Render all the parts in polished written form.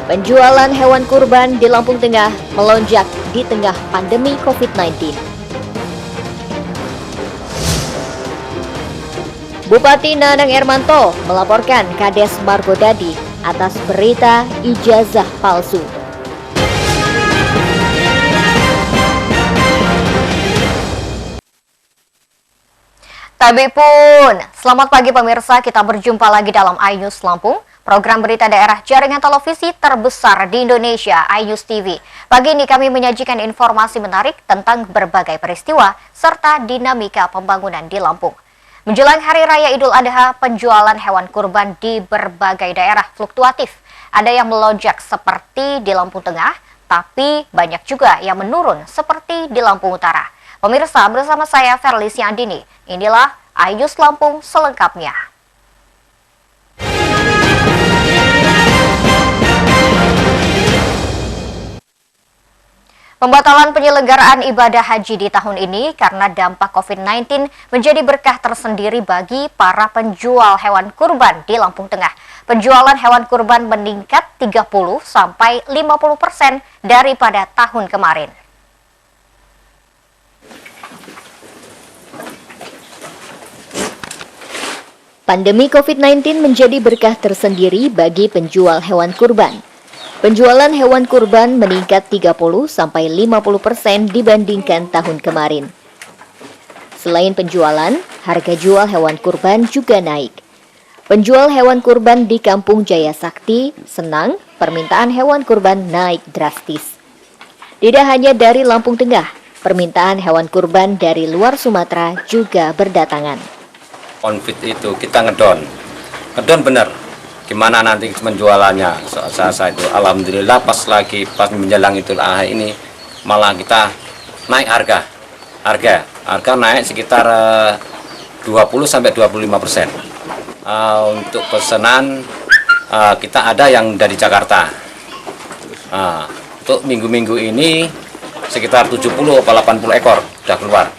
Penjualan hewan kurban di Lampung Tengah melonjak di tengah pandemi COVID-19. Bupati Nanang Ermanto melaporkan Kades Margodadi atas berita ijazah palsu. Tabi pun, selamat pagi pemirsa, kita berjumpa lagi dalam iNews Lampung, program berita daerah jaringan televisi terbesar di Indonesia, iNews TV. Pagi ini kami menyajikan informasi menarik tentang berbagai peristiwa serta dinamika pembangunan di Lampung. Menjelang Hari Raya Idul Adha, penjualan hewan kurban di berbagai daerah fluktuatif. Ada yang melonjak seperti di Lampung Tengah, tapi banyak juga yang menurun seperti di Lampung Utara. Pemirsa, bersama saya Ferlisi Andini, inilah iNews Lampung selengkapnya. Pembatalan penyelenggaraan ibadah haji di tahun ini karena dampak COVID-19 menjadi berkah tersendiri bagi para penjual hewan kurban di Lampung Tengah. Penjualan hewan kurban meningkat 30-50% daripada tahun kemarin. Pandemi COVID-19 menjadi berkah tersendiri bagi penjual hewan kurban. Penjualan hewan kurban meningkat 30-50% dibandingkan tahun kemarin. Selain penjualan, harga jual hewan kurban juga naik. Penjual hewan kurban di Kampung Jaya Sakti senang permintaan hewan kurban naik drastis. Tidak hanya dari Lampung Tengah, permintaan hewan kurban dari luar Sumatera juga berdatangan. Konfit itu kita ngedon bener. Gimana nanti penjualannya? Saya itu alhamdulillah pas menjelang Idul Adha ini malah kita naik harga naik sekitar 20-25%. Untuk pesanan kita ada yang dari Jakarta. Untuk minggu-minggu ini sekitar 70-80 ekor sudah keluar.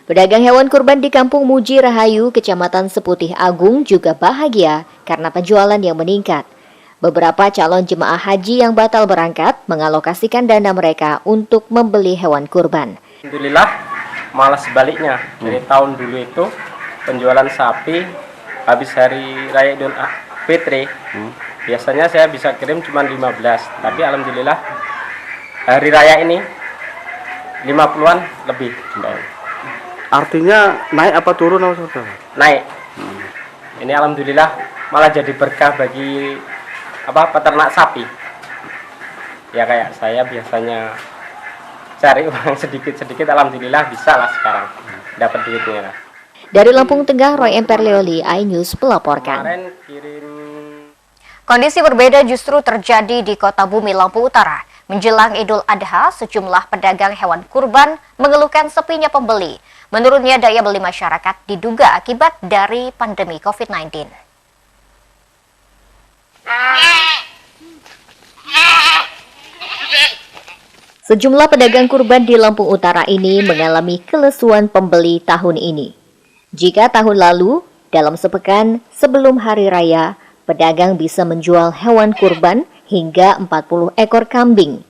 Pedagang hewan kurban di Kampung Muji Rahayu, Kecamatan Seputih Agung juga bahagia karena penjualan yang meningkat. Beberapa calon jemaah haji yang batal berangkat mengalokasikan dana mereka untuk membeli hewan kurban. Alhamdulillah, malah sebaliknya. Dari tahun dulu itu penjualan sapi habis Hari Raya Idul Fitri, biasanya saya bisa kirim cuma 15. Tapi alhamdulillah Hari Raya ini 50-an lebih. Artinya naik apa turun atau saudara? Naik. Ini alhamdulillah malah jadi berkah bagi peternak sapi. Ya kayak saya biasanya cari uang sedikit-sedikit, alhamdulillah bisa lah sekarang dapat duitnya lah. Dari Lampung Tengah, Roy Emperleoli, iNews melaporkan. Kondisi berbeda justru terjadi di Kota Bumi, Lampung Utara. Menjelang Idul Adha, sejumlah pedagang hewan kurban mengeluhkan sepinya pembeli. Menurutnya, daya beli masyarakat diduga akibat dari pandemi COVID-19. Sejumlah pedagang kurban di Lampung Utara ini mengalami kelesuan pembeli tahun ini. Jika tahun lalu, dalam sepekan sebelum Hari Raya, pedagang bisa menjual hewan kurban hingga 40 ekor kambing.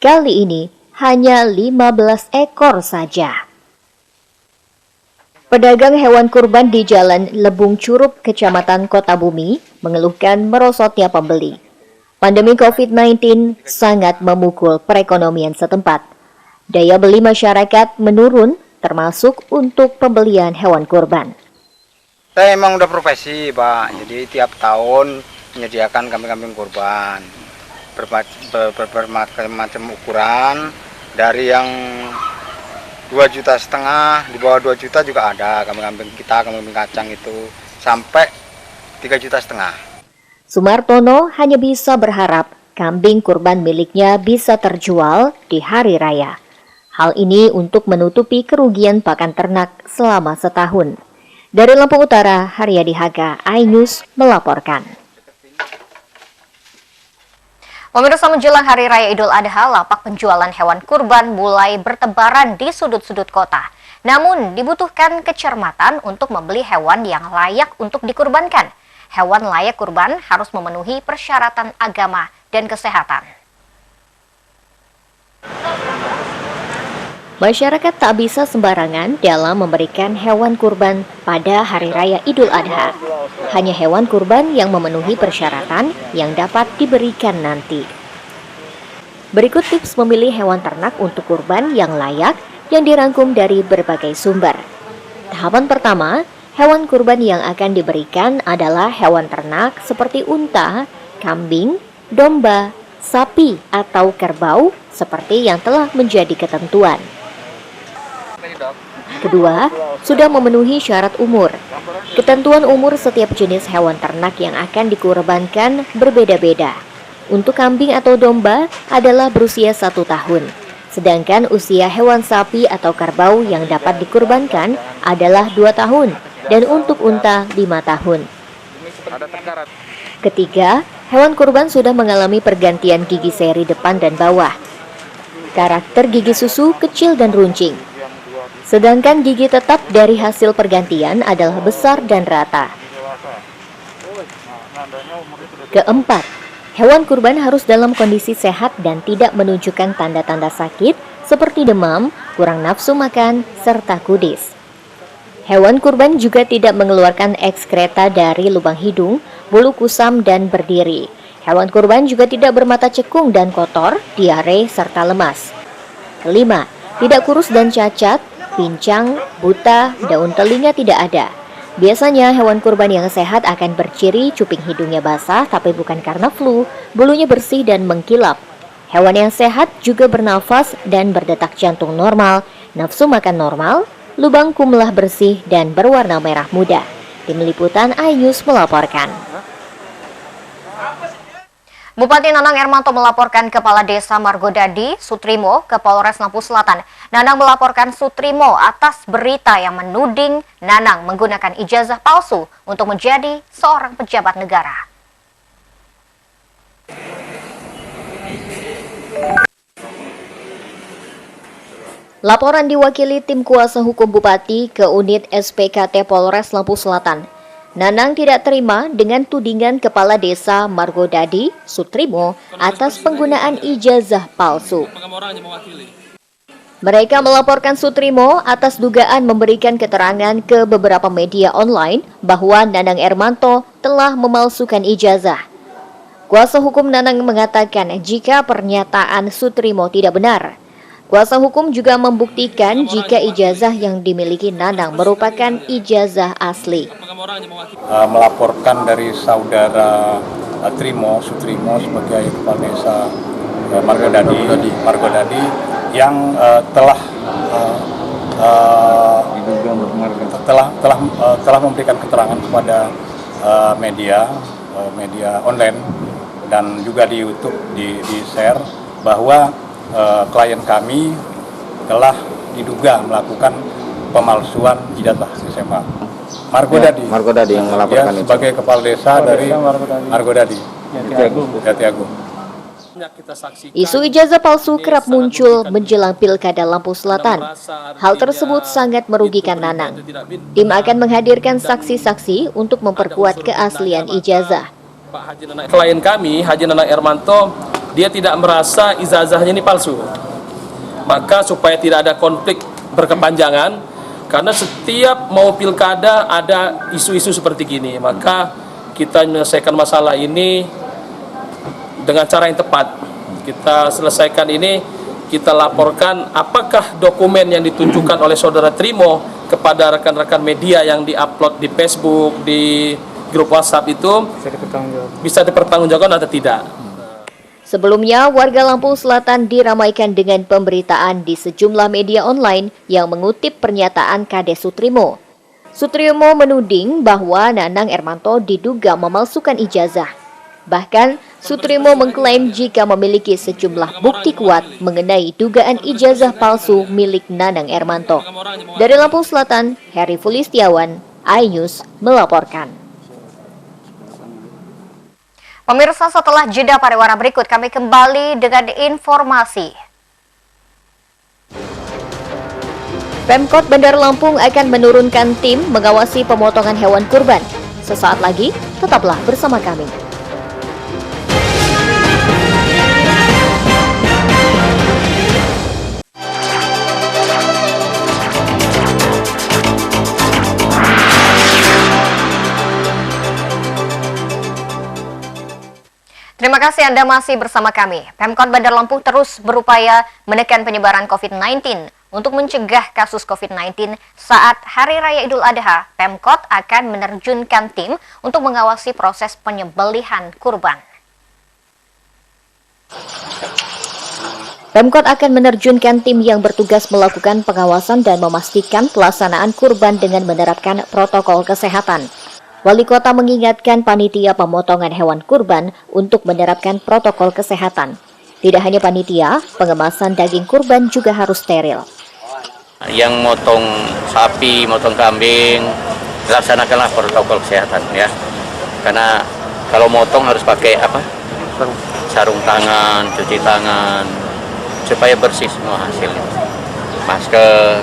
Kali ini hanya 15 ekor saja. Pedagang hewan kurban di Jalan Lebung Curup, Kecamatan Kota Bumi, mengeluhkan merosotnya pembeli. Pandemi COVID-19 sangat memukul perekonomian setempat. Daya beli masyarakat menurun, termasuk untuk pembelian hewan kurban. Saya emang udah profesi, Pak. Jadi tiap tahun menyediakan kambing-kambing kurban. Bermacam ukuran, dari yang 2,5 juta, di bawah 2 juta juga ada kambing-kambing kita, kambing kacang itu, sampai 3,5 juta. Sumartono hanya bisa berharap kambing kurban miliknya bisa terjual di Hari Raya. Hal ini untuk menutupi kerugian pakan ternak selama setahun. Dari Lampung Utara, Haryadi Haga, iNews melaporkan. Pemirsa, menjelang Hari Raya Idul Adha, lapak penjualan hewan kurban mulai bertebaran di sudut-sudut kota. Namun, dibutuhkan kecermatan untuk membeli hewan yang layak untuk dikurbankan. Hewan layak kurban harus memenuhi persyaratan agama dan kesehatan. Masyarakat tak bisa sembarangan dalam memberikan hewan kurban pada Hari Raya Idul Adha. Hanya hewan kurban yang memenuhi persyaratan yang dapat diberikan nanti. Berikut tips memilih hewan ternak untuk kurban yang layak yang dirangkum dari berbagai sumber. Tahapan pertama, hewan kurban yang akan diberikan adalah hewan ternak seperti unta, kambing, domba, sapi, atau kerbau seperti yang telah menjadi ketentuan. Kedua, sudah memenuhi syarat umur. Ketentuan umur setiap jenis hewan ternak yang akan dikurbankan berbeda-beda. Untuk kambing atau domba adalah berusia 1 tahun. Sedangkan usia hewan sapi atau kerbau yang dapat dikurbankan adalah 2 tahun, dan untuk unta 5 tahun. Ketiga, hewan kurban sudah mengalami pergantian gigi seri depan dan bawah. Karakter gigi susu kecil dan runcing. Sedangkan gigi tetap dari hasil pergantian adalah besar dan rata. Keempat, hewan kurban harus dalam kondisi sehat dan tidak menunjukkan tanda-tanda sakit seperti demam, kurang nafsu makan, serta kudis. Hewan kurban juga tidak mengeluarkan ekskreta dari lubang hidung, bulu kusam, dan berdiri. Hewan kurban juga tidak bermata cekung dan kotor, diare, serta lemas. Kelima, tidak kurus dan cacat, pincang, buta, daun telinga tidak ada. Biasanya hewan kurban yang sehat akan berciri cuping hidungnya basah tapi bukan karena flu, bulunya bersih dan mengkilap. Hewan yang sehat juga bernafas dan berdetak jantung normal, nafsu makan normal, lubang kumlah bersih dan berwarna merah muda. Tim Liputan iNews melaporkan. Bupati Nanang Ermanto melaporkan Kepala Desa Margodadi, Sutrimo, ke Polres Lampung Selatan. Nanang melaporkan Sutrimo atas berita yang menuding Nanang menggunakan ijazah palsu untuk menjadi seorang pejabat negara. Laporan diwakili tim kuasa hukum Bupati ke unit SPKT Polres Lampung Selatan. Nanang tidak terima dengan tudingan Kepala Desa Margodadi, Sutrimo, atas penggunaan ijazah palsu. Mereka melaporkan Sutrimo atas dugaan memberikan keterangan ke beberapa media online bahwa Nanang Ermanto telah memalsukan ijazah. Kuasa hukum Nanang mengatakan jika pernyataan Sutrimo tidak benar. Kuasa hukum juga membuktikan jika ijazah yang dimiliki Nanang merupakan ijazah asli. Melaporkan dari saudara Sutrimo sebagai Kepala Desa Margodadi yang telah memberikan keterangan kepada media online dan juga di YouTube di share bahwa klien kami telah diduga melakukan pemalsuan ijazah SMA. Margodadi yang melaporkan itu sebagai kepala desa dari Margodadi, Jatiagung. Isu ijazah palsu kerap muncul menjelang Pilkada Lampung Selatan. Hal tersebut sangat merugikan Nanang. Tim akan menghadirkan saksi-saksi untuk memperkuat keaslian ijazah. Klien kami, Haji Nanang Ermanto, dia tidak merasa ijazahnya ini palsu. Maka supaya tidak ada konflik berkepanjangan, karena setiap mau pilkada ada isu-isu seperti gini, maka kita menyelesaikan masalah ini dengan cara yang tepat. Kita selesaikan ini, kita laporkan apakah dokumen yang ditunjukkan oleh saudara Trimo kepada rekan-rekan media yang diupload di Facebook, di grup WhatsApp itu bisa dipertanggungjawabkan atau tidak. Sebelumnya, warga Lampung Selatan diramaikan dengan pemberitaan di sejumlah media online yang mengutip pernyataan Kades Sutrimo. Sutrimo menuding bahwa Nanang Ermanto diduga memalsukan ijazah. Bahkan, Sutrimo mengklaim jika memiliki sejumlah bukti kuat mengenai dugaan ijazah palsu milik Nanang Ermanto. Dari Lampung Selatan, Heri Fulistiawan, iNews melaporkan. Pemirsa, setelah jeda pariwara berikut kami kembali dengan informasi. Pemkot Bandar Lampung akan menurunkan tim mengawasi pemotongan hewan kurban. Sesaat lagi, tetaplah bersama kami. Terima kasih Anda masih bersama kami. Pemkot Bandar Lampung terus berupaya menekan penyebaran COVID-19. Untuk mencegah kasus COVID-19 saat Hari Raya Idul Adha, Pemkot akan menerjunkan tim untuk mengawasi proses penyembelihan kurban. Pemkot akan menerjunkan tim yang bertugas melakukan pengawasan dan memastikan pelaksanaan kurban dengan menerapkan protokol kesehatan. Wali Kota mengingatkan panitia pemotongan hewan kurban untuk menerapkan protokol kesehatan. Tidak hanya panitia, pengemasan daging kurban juga harus steril. Yang motong sapi, motong kambing, laksanakanlah protokol kesehatan ya. Karena kalau motong harus pakai apa? Sarung tangan, cuci tangan, supaya bersih semua hasilnya. Masker,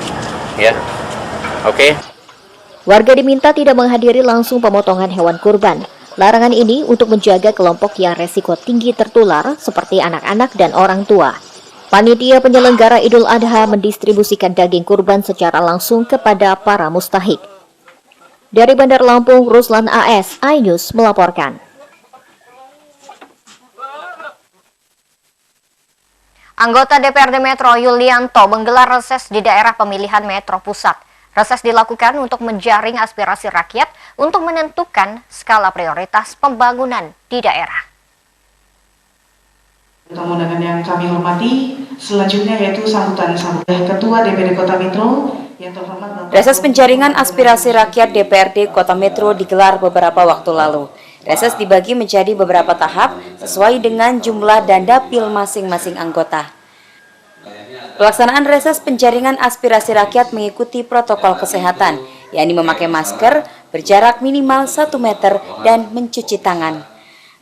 ya. Oke. Warga diminta tidak menghadiri langsung pemotongan hewan kurban. Larangan ini untuk menjaga kelompok yang resiko tinggi tertular seperti anak-anak dan orang tua. Panitia penyelenggara Idul Adha mendistribusikan daging kurban secara langsung kepada para mustahik. Dari Bandar Lampung, Ruslan AS, iNews melaporkan. Anggota DPRD Metro Yulianto menggelar reses di daerah pemilihan Metro Pusat. Reses dilakukan untuk menjaring aspirasi rakyat untuk menentukan skala prioritas pembangunan di daerah. Undangan yang kami hormati, selanjutnya yaitu sambutan Ketua DPRD Kota Metro yang terhormat. Reses penjaringan aspirasi rakyat DPRD Kota Metro digelar beberapa waktu lalu. Reses dibagi menjadi beberapa tahap sesuai dengan jumlah dan dapil masing-masing anggota. Pelaksanaan reses penjaringan aspirasi rakyat mengikuti protokol kesehatan, yakni memakai masker, berjarak minimal 1 meter, dan mencuci tangan.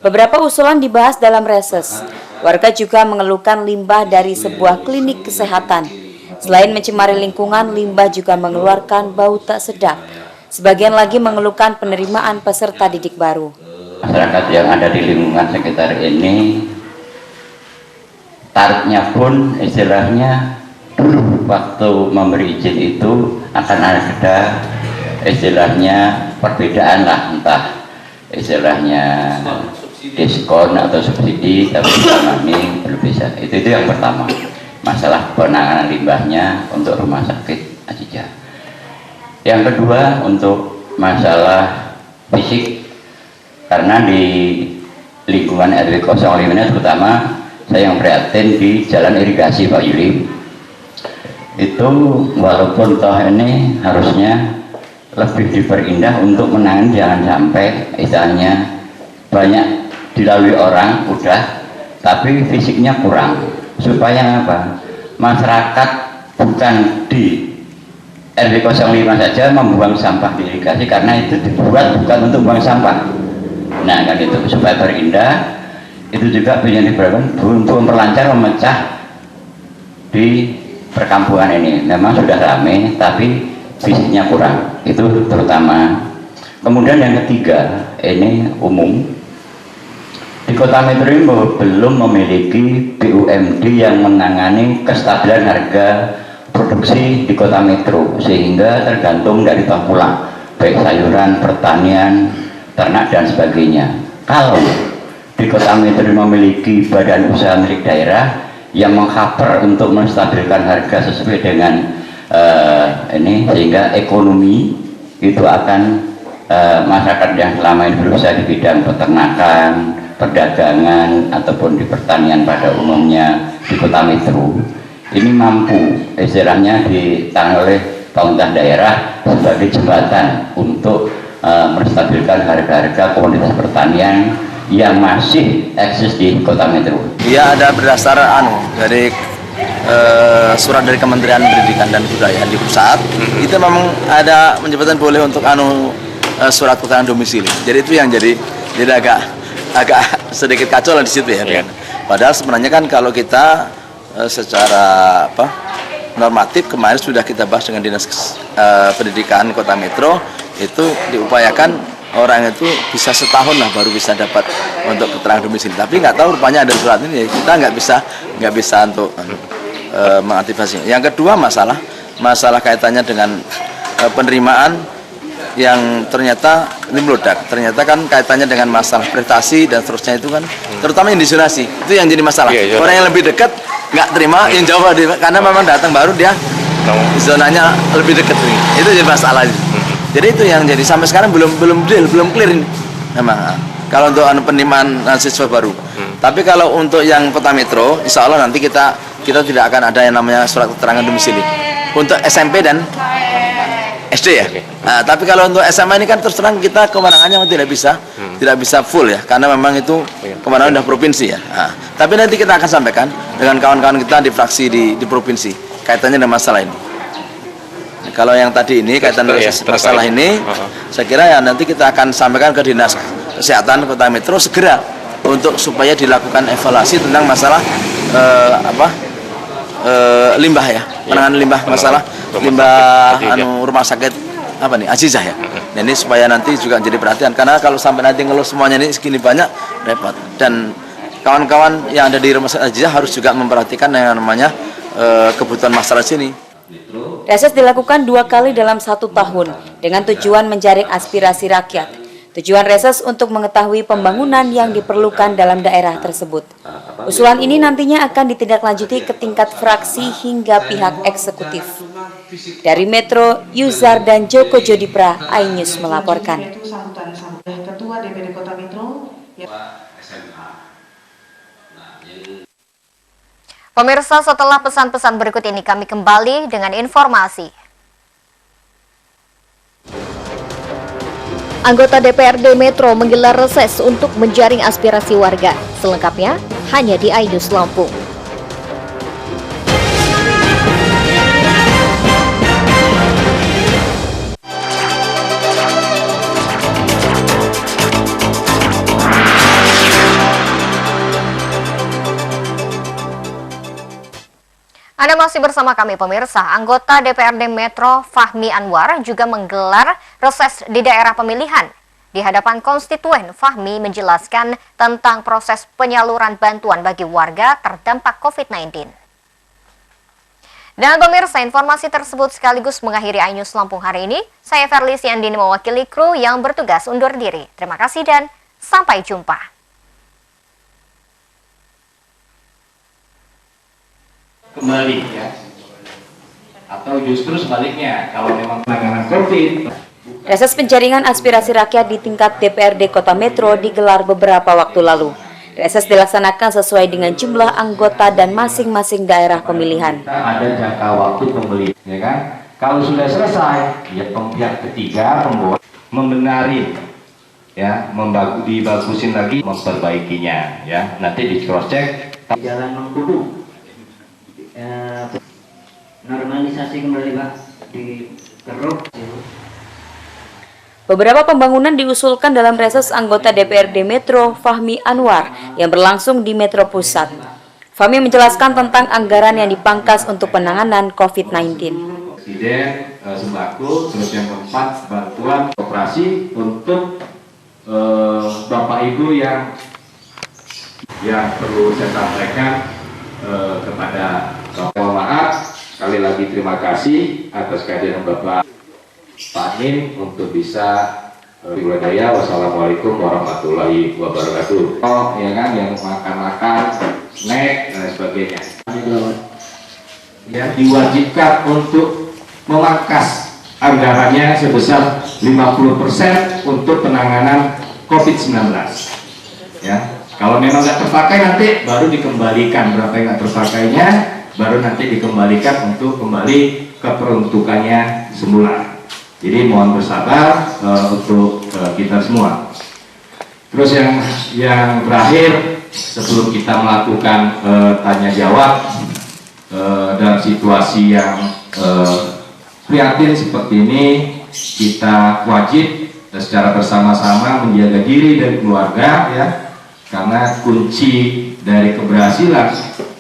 Beberapa usulan dibahas dalam reses. Warga juga mengeluhkan limbah dari sebuah klinik kesehatan. Selain mencemari lingkungan, limbah juga mengeluarkan bau tak sedap. Sebagian lagi mengeluhkan penerimaan peserta didik baru. Masyarakat yang ada di lingkungan sekitar ini, tarifnya pun istilahnya dulu waktu memberi izin itu akan ada istilahnya perbedaan lah, entah istilahnya diskon atau subsidi, tapi selama ini belum bisa. Itu yang pertama, masalah penanganan limbahnya untuk rumah sakit Ajija. Yang kedua untuk masalah fisik, karena di lingkungan RW 05 ini terutama saya yang prihatin di jalan irigasi Pak Yuli, itu walaupun toh ini harusnya lebih diperindah untuk menangani, jangan sampai istilahnya banyak dilalui orang udah tapi fisiknya kurang, supaya apa, masyarakat bukan di RW 05 saja membuang sampah di irigasi, karena itu dibuat bukan untuk buang sampah. Nah kan itu supaya berindah. Itu juga punya diperlukan untuk memperlancar, memecah di perkampungan ini. Memang sudah ramai tapi fisiknya kurang, itu terutama. Kemudian yang ketiga, ini umum di Kota Metro ini belum memiliki BUMD yang menangani kestabilan harga produksi di Kota Metro, sehingga tergantung dari tengkulak, baik sayuran, pertanian, ternak dan sebagainya. Kalau di Kota Metro memiliki badan usaha milik daerah yang mengcover untuk menstabilkan harga sesuai dengan ini, sehingga ekonomi itu akan masyarakat yang selama ini berusaha di bidang peternakan, perdagangan ataupun di pertanian pada umumnya di Kota Metro ini mampu istilahnya ditangani oleh pemerintah daerah sebagai jembatan untuk menstabilkan harga-harga komoditas pertanian yang masih eksis di Kota Metro. Iya, ada berdasar dari surat dari Kementerian Pendidikan dan Kebudayaan di pusat. Itu memang ada menyebutkan boleh untuk surat keterangan domisili. Jadi itu yang jadi agak sedikit kacau lah di situ ya. Padahal sebenarnya kan kalau kita secara normatif kemarin sudah kita bahas dengan Dinas Pendidikan Kota Metro, itu diupayakan orang itu bisa setahun lah baru bisa dapat untuk keterangan domisili. Tapi nggak tahu rupanya ada surat ini, kita nggak bisa untuk mengaktifasinya. Yang kedua masalah kaitannya dengan penerimaan yang ternyata ini meledak. Ternyata kan kaitannya dengan masalah prestasi dan seterusnya itu kan, terutama yang di zonasi itu yang jadi masalah. Orang yang lebih dekat nggak terima, yang jauh karena memang datang baru dia zonanya lebih dekat nih. Itu jadi masalah. Jadi itu yang jadi sampai sekarang belum clear ini. Memang kalau untuk penerimaan siswa baru. Tapi kalau untuk yang kota metro, insya Allah nanti kita tidak akan ada yang namanya surat keterangan domisili untuk SMP dan SD ya. Nah, tapi kalau untuk SMA ini kan terus terang kita kewenangannya tidak bisa full ya, karena memang itu kewenangan sudah provinsi ya. Nah, tapi nanti kita akan sampaikan dengan kawan-kawan kita di fraksi di provinsi kaitannya dengan masalah ini. Nah, kalau yang tadi ini kaitan masalah ini, saya kira ya nanti kita akan sampaikan ke Dinas Kesehatan Kota Metro segera untuk supaya dilakukan evaluasi tentang masalah limbah ya, penanganan limbah, masalah limbah rumah sakit Azizah ya. Nah, ini supaya nanti juga jadi perhatian, karena kalau sampai nanti ngeluh semuanya ini segini banyak repot, dan kawan-kawan yang ada di rumah sakit Azizah harus juga memperhatikan yang namanya kebutuhan masyarakat sini. Reses dilakukan 2 kali dalam 1 tahun dengan tujuan menjaring aspirasi rakyat. Tujuan reses untuk mengetahui pembangunan yang diperlukan dalam daerah tersebut. Usulan ini nantinya akan ditindaklanjuti ke tingkat fraksi hingga pihak eksekutif. Dari Metro, Yuzar dan Joko Jodipra, iNews melaporkan. Ketua DPD Kota Metro. Pemirsa, setelah pesan-pesan berikut ini kami kembali dengan informasi. Anggota DPRD Metro menggelar reses untuk menjaring aspirasi warga. Selengkapnya hanya di iNews Lampung. Anda masih bersama kami pemirsa. Anggota DPRD Metro Fahmi Anwar juga menggelar reses di daerah pemilihan. Di hadapan konstituen, Fahmi menjelaskan tentang proses penyaluran bantuan bagi warga terdampak COVID-19. Dan pemirsa, informasi tersebut sekaligus mengakhiri iNews Lampung hari ini. Saya Verly Siandini mewakili kru yang bertugas undur diri. Terima kasih dan sampai jumpa. Kembali ya, atau justru sebaliknya kalau memang penanganan COVID. Reses penjaringan aspirasi rakyat di tingkat DPRD Kota Metro digelar beberapa waktu lalu. Reses dilaksanakan sesuai dengan jumlah anggota dan masing-masing daerah pemilihan. Ada jangka waktu pembeli, ya kan? Kalau sudah selesai, ya pihak ketiga membenari, ya, dibagusin lagi, memperbaikinya, ya. Nanti di cross check. Jalan Mengkudu. Normalisasi kembali Pak di Keruk. Beberapa pembangunan diusulkan dalam reses anggota DPRD Metro Fahmi Anwar yang berlangsung di Metro Pusat. Fahmi menjelaskan tentang anggaran yang dipangkas untuk penanganan COVID-19. Presiden sembako, terus yang keempat bantuan operasi untuk Bapak Ibu yang perlu saya sampaikan kepada mohon maaf, sekali lagi terima kasih atas kehadiran Bapak Pak Nim untuk bisa berbudaya. Wassalamualaikum warahmatullahi wabarakatuh. Oh, ya kan, yang makan-makan, snack dan sebagainya. Yang diwajibkan untuk memangkas anggarannya sebesar 50% untuk penanganan COVID-19. Ya. Kalau memang nggak terpakai nanti baru dikembalikan, berapa yang nggak terpakainya baru nanti dikembalikan untuk kembali ke peruntukannya semula. Jadi mohon bersabar untuk kita semua. Terus yang terakhir, sebelum kita melakukan tanya jawab dalam situasi yang prihatin seperti ini, kita wajib secara bersama-sama menjaga diri dan keluarga, ya. Karena kunci dari keberhasilan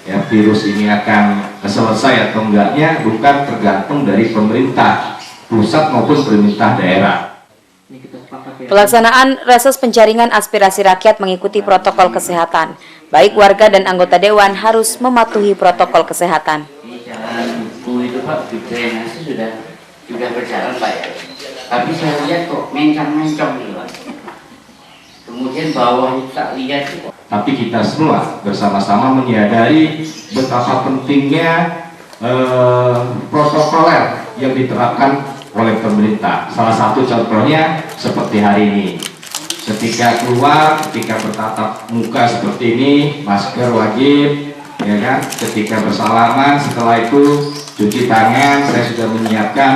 ya virus ini akan selesai atau enggaknya bukan tergantung dari pemerintah pusat maupun pemerintah daerah. Pelaksanaan reses penjaringan aspirasi rakyat mengikuti protokol kesehatan. Baik warga dan anggota dewan harus mematuhi protokol kesehatan. Jalan buku itu Pak, di drainase sudah sudah berjalan Pak ya. Tapi saya lihat kok mencang-mencong nih Pak. Kemudian bawah itu tak lihat kok. Tapi kita semua bersama-sama menyadari betapa pentingnya protokoler yang diterapkan oleh pemerintah. Salah satu contohnya seperti hari ini. Ketika keluar, ketika bertatap muka seperti ini, masker wajib, ya kan? Ketika bersalaman, setelah itu cuci tangan. Saya sudah menyiapkan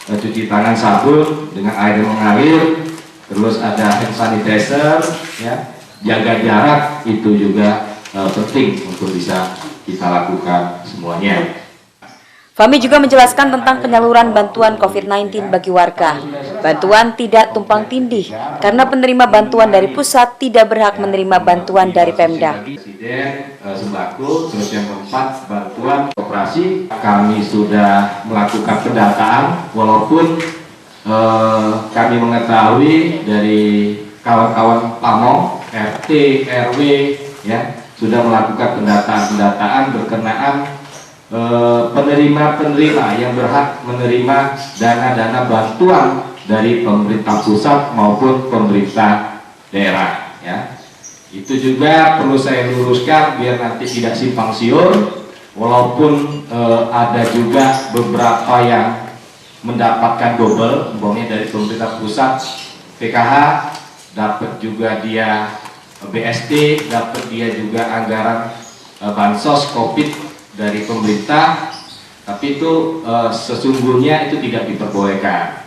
cuci tangan sabun dengan air yang mengalir, terus ada hand sanitizer, ya. Jaga jarak itu juga penting untuk bisa kita lakukan semuanya. Fahmi juga menjelaskan tentang penyaluran bantuan COVID-19 bagi warga. Bantuan tidak tumpang tindih karena penerima bantuan dari pusat tidak berhak menerima bantuan dari Pemda. Presiden sembako, terus yang keempat bantuan koperasi. Kami sudah melakukan pendataan, walaupun kami mengetahui dari kawan-kawan PAMO, RT, RW, ya sudah melakukan pendataan berkenaan penerima-penerima yang berhak menerima dana-dana bantuan dari pemerintah pusat maupun pemerintah daerah, ya. Itu juga perlu saya luruskan biar nanti tidak simpang siur, walaupun ada juga beberapa yang mendapatkan double, umpamanya dari pemerintah pusat PKH, dapat juga dia BST, dapat dia juga anggaran bansos COVID dari pemerintah, tapi itu sesungguhnya itu tidak diperbolehkan.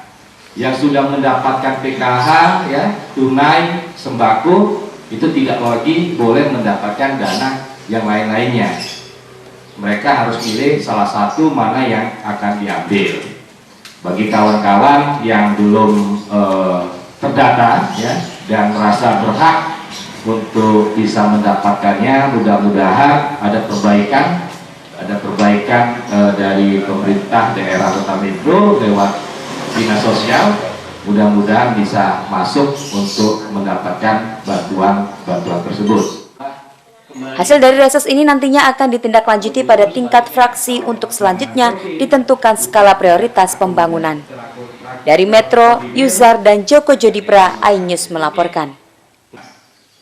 Yang sudah mendapatkan PKH, ya, tunai, sembako, itu tidak lagi boleh mendapatkan dana yang lain-lainnya. Mereka harus pilih salah satu mana yang akan diambil. Bagi kawan-kawan yang belum terdata, ya, dan merasa berhak untuk bisa mendapatkannya, mudah-mudahan ada perbaikan dari pemerintah daerah Kota Metro lewat dinas sosial, mudah-mudahan bisa masuk untuk mendapatkan bantuan tersebut. Hasil dari reses ini nantinya akan ditindaklanjuti pada tingkat fraksi untuk selanjutnya ditentukan skala prioritas pembangunan. Dari Metro, Yuzar dan Joko Jodipra, iNews melaporkan.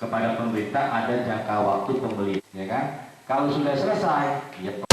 Kepada pemerintah ada jangka waktu pembeli, ya kan? Kalau sudah selesai, ya